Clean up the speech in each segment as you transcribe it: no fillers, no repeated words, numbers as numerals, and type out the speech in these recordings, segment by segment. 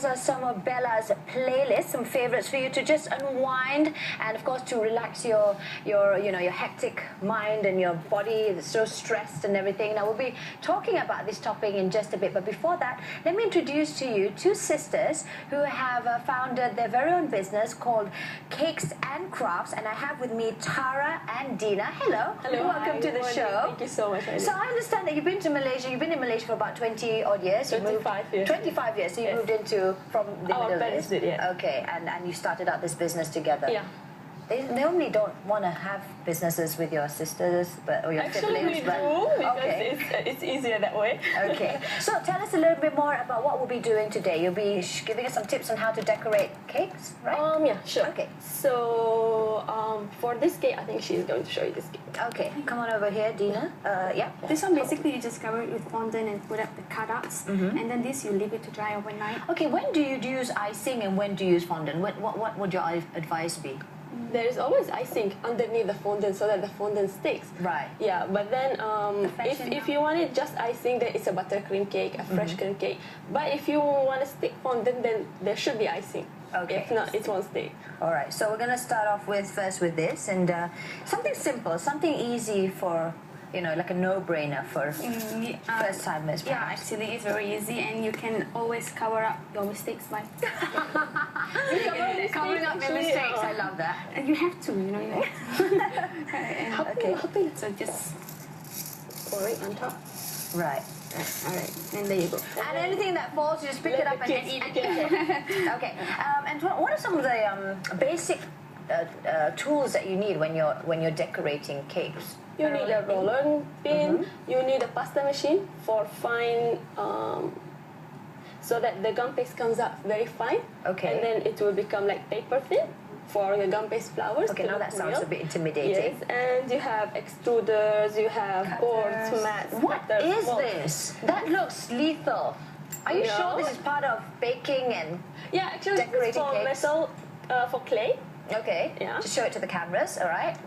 those are some of Bella's playlists, some favorites for you to just unwind and, of course, to relax your hectic mind and your body that's so stressed and everything. Now, we'll be talking about this topic in just a bit, but before that, let me introduce to you two sisters who have founded their very own business called Cakes and Crafts, and I have with me Tara and Dina. Hello. Hello. Welcome to the show. Thank you so much. So I understand that you've been to Malaysia. You've been in Malaysia for about 20 odd years. 25 years. 25 years. So you moved into from the Our Middle parents East. did, yeah. Okay, and you started out this business together. Yeah. They normally don't want to have businesses with your sisters, or your Actually, siblings. we do because okay. it's easier that way. Okay. So tell us a little bit more about what we'll be doing today. You'll be giving us some tips on how to decorate cakes, right? Yeah, sure. Okay. So for this cake, I think she's going to show you this cake. Okay. Come on over here, Dina. Yeah. This one basically you just cover it with fondant and put up the cutouts, and then this you leave it to dry overnight. Okay. When do you use icing and when do you use fondant? What would your advice be? There is always icing underneath the fondant so that the fondant sticks. Right. Yeah, but then fashion if you want it just icing, then it's a buttercream cake, a fresh cream cake. But if you want to stick fondant, then there should be icing. Okay. If not, it won't stick. All right. So we're gonna start off first with this and something simple, something easy for like a no-brainer for first timers. Yeah, actually it's very easy, and you can always cover up your mistakes by Covering up your mistakes. I love that. and you have to, you have to. And, Okay. So just Pour it on top. Right. all right, and there you go. And anything that falls, you just pick it Let up the and kids eat eat it. Okay. And what are some of the basic tools that you need when you're decorating cakes? You need a roller pin. You need a pasta machine for fine, so that the gum paste comes out very fine. Okay. And then it will become like paper thin for the gum paste flowers. Okay, to now look that sounds real. a bit intimidating. Yes, and you have extruders, you have boards, mats. What cutters, is molds. this? That looks lethal. Are you sure No. this is part of baking and... Yeah, actually, it's Decorating for cakes? metal, for clay. Okay, Yeah. just show it to the cameras, all right?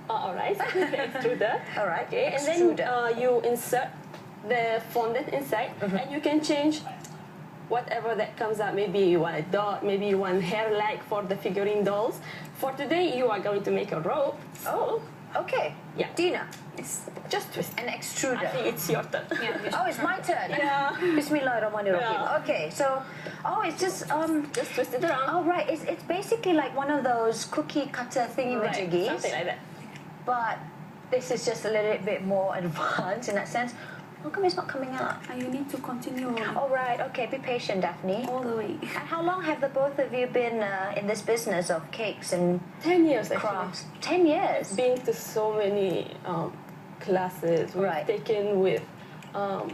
All right, the extruder. All right, Okay, and extruder. then you insert the fondant inside, and you can change whatever that comes out. Maybe you want a dot, maybe you want hair-like for the figurine dolls. For today, you are going to make a rope. Oh, okay. Yeah. Dina, It's just twist. an I extruder. think it's your turn. Oh, it's my turn. Yeah. Bismillahirrahmanirrahim. Yeah. Okay, so, it's just, Just twist it around. oh, right, it's basically like one of those cookie cutter thingy-majiggies. Something like that. But this is just a little bit more advanced in that sense. How come it's not coming out? And you need to continue All right, okay, be patient, Daphne. all the way. And how long have the both of you been in this business of cakes and 10 years, actually. crafts? 10 years. Been to so many classes. We've Right. taken with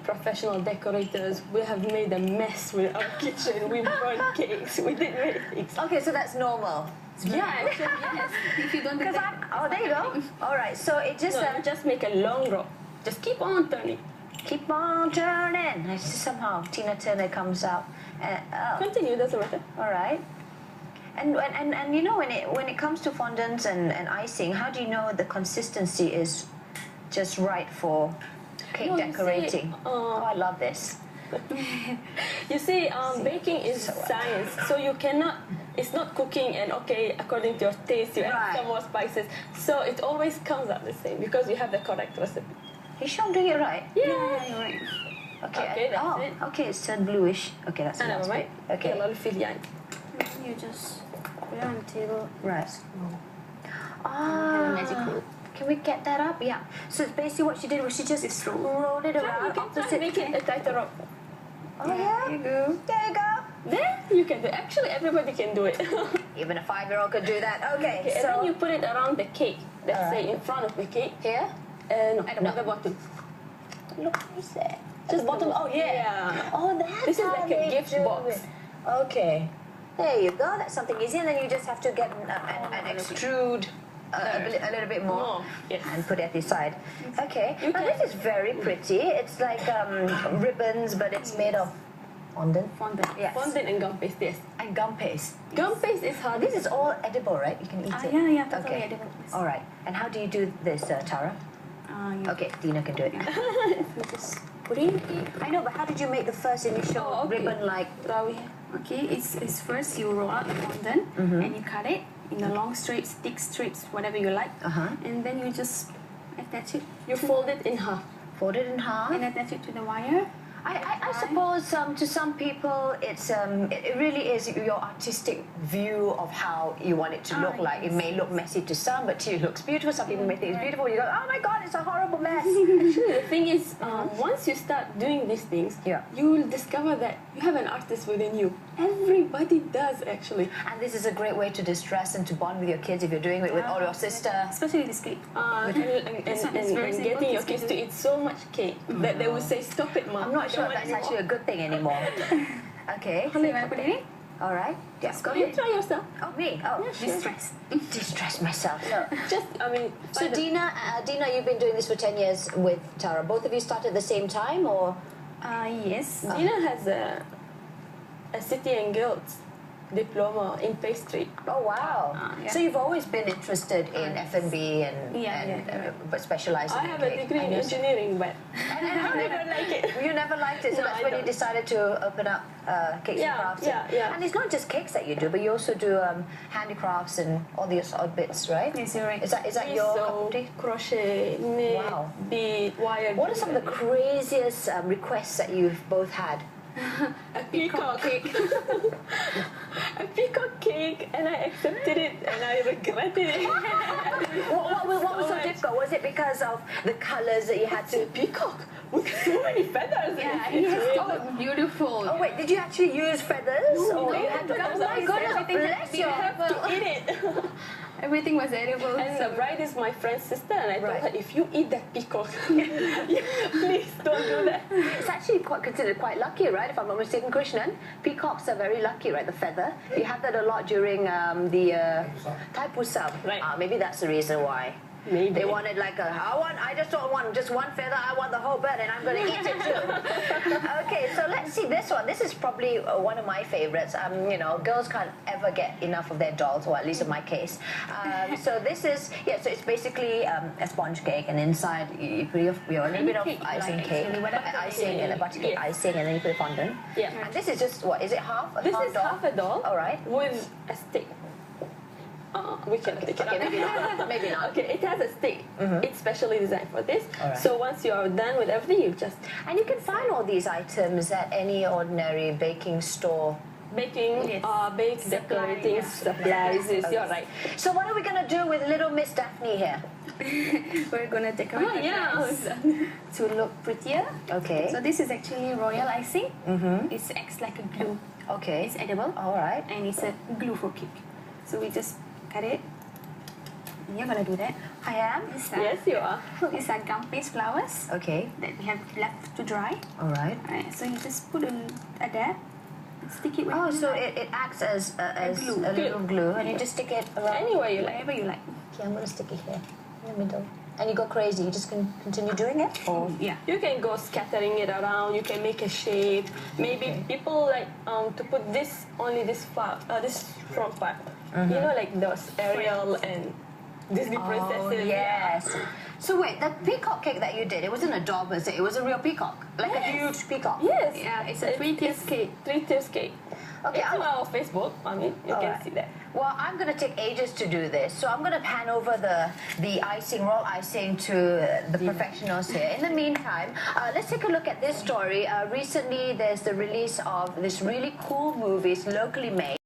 professional decorators. We have made a mess with our kitchen. We burned cakes. We did many things. Okay, so that's normal. Yeah, actually, yes. If you don't do Because that, there you go. All right, so it just No, you just make a long rope. Just keep on turning. keep on turning. I see somehow Tina Turner comes out. Continue, doesn't matter. All right. And when it comes to fondants and icing, how do you know the consistency is just right for cake No, you see, decorating? I love this. You see, baking is science, so you cannot. It's not cooking and according to your taste, you Right. add some more spices. So it always comes out the same because you have the correct recipe. You sure I'm doing it right? Yeah. you're right. Okay, that's it. Okay, it's turned bluish. Okay, that's Never that's mind. great. Okay, Lalu filian. You just put it on the table. right. Have a magic rope. Can we get that up? Yeah. So it's basically what she did was she just rolled it You around can try opposite. make it a tighter rope. Oh yeah. There you go. There you go. Then you can do. Actually, everybody can do it. Even a 5-year-old could do that. Okay. Okay, and so then you put it around the cake. Let's say Alright. in front of the cake. here. No, at the bottom. Look, what is that? Just bottom. Oh yeah. Yeah. Oh, that's This is how like a they gift do box. it. Okay. There you go. That's something easy, and then you just have to get an extrude a little bit more. Yes. And put it at the side. Okay. You Now can- this is very pretty. It's like ribbons, but it's made of fondant. Fondant. Yes. Fondant and gum paste, yes. And gum paste. Gum paste is hard. This is all edible, right? You can eat it. Yeah, totally Okay. edible. All right. And how do you do this, Tara? You Okay, Dina can do it. you just put it. I know, but how did you make the first initial Oh, okay. ribbon like? Rawi. Okay, it's first you roll out the fondant and you cut it in the long strips, thick strips, whatever you like, and then you just attach it. You fold it in half. Fold it in half. And attach it to the wire. I suppose to some people it really is your artistic view of how you want it to look like. It may look messy to some, but to you it looks beautiful. Some people may think it's beautiful. You go, oh my God, it's a horrible mess. Actually, the thing is, once you start doing these things, Yeah. you will discover that you have an artist within you. Everybody does, actually. And this is a great way to distress and to bond with your kids if you're doing it with or your sister. Especially this cake. And very simple, getting your it's kids good. to eat so much cake that they will say, stop it, Mom. I'm not sure if that's actually a good thing anymore. Okay. So you want to put it in? All right. Yeah, go You ahead. try yourself. Oh, me. Oh, Distress. distress myself. So, Just, I mean, so Dina, you've been doing this for 10 years with Tara. Both of you started at the same time, or? Yes. Dina has a City and Guilds diploma in pastry. Oh wow! Yeah. So you've always been interested in F&B Yeah, but specializing I in have a cake. degree in engineering, but And I never like it. You never liked it, so No, that's I when you don't. decided to open up cakes and Yeah, crafts. yeah. And it's not just cakes that you do, but you also do handicrafts and all these odd bits, right? Yes, you're right. Is that your cup sew, of tea? crochet, knit, Wow. bead, wire. What are some of the craziest requests that you've both had? A peacock cake. A peacock cake, and I accepted it, and I regretted it. What was so difficult? Was it because of the colors that you had It's a to? peacock with so many feathers. Yeah, It's it really- has beautiful. Oh wait, did you actually use feathers? Or you had to? Oh my goodness, bless You your have to eat it. Everything was edible. And the bride is my friend's sister, and I Right. told her, if you eat that peacock, please don't do that. It's actually considered quite lucky, right? If I'm not mistaken, Krishnan. Peacocks are very lucky, right? The feather. You have that a lot during the Taipusam. Right. Maybe that's the reason why. Maybe. They wanted like I just don't want just one feather, I want the whole bird and I'm going to eat it too. Okay, so let's see this one. This is probably one of my favorites. Girls can't ever get enough of their dolls, or at least in my case. So this is, so it's basically a sponge cake, and inside you put your a little bit of Cake, icing like, cake, actually, whatever icing and a butter cake Yes. icing, and then you put a fondant. Yeah. And this is just, what, is it half? This is doll? half a doll. All right. With a stick. We can take it Okay, out. maybe not. Maybe not. Okay, it has a stick. It's specially designed for this. Alright. So once you are done with everything, you just And you can find all these items at any ordinary baking store. baking, Yes. bake, decorating, supplies. Yes, you're right. So what are we going to do with little Miss Daphne here? We're gonna decorate the dress to look prettier. Okay. So this is actually royal icing. It acts like a glue. Okay. It's edible All right. and it's a glue for cake. So we just cut it. And you're gonna do that. I am. Yes, you are. These are gum paste flowers Okay. that we have left to dry. All right. Alright, so you just put a dab and stick it with Oh, so it acts as a glue. little glue, and you just stick it around. Anywhere you like. wherever you like. Okay, I'm gonna stick it here in the middle. And you go crazy. You just can continue doing it. Or Yeah. You can go scattering it around. You can make a shape. Maybe people like to put this only this part, this front part. You know, like those Ariel and Disney princesses. yes. So wait, the peacock cake that you did, it wasn't a doll, was it? It was a real peacock, like a huge peacock. Yes. Yeah, it's a 3-tiers cake. 3-tiers cake. Okay, It's on our Facebook. I mean, you can Alright. see that. Well, I'm going to take ages to do this, so I'm going to pan over the icing, raw icing, to the professionals here. In the meantime, let's take a look at this story. Recently, there's the release of this really cool movie. It's locally made.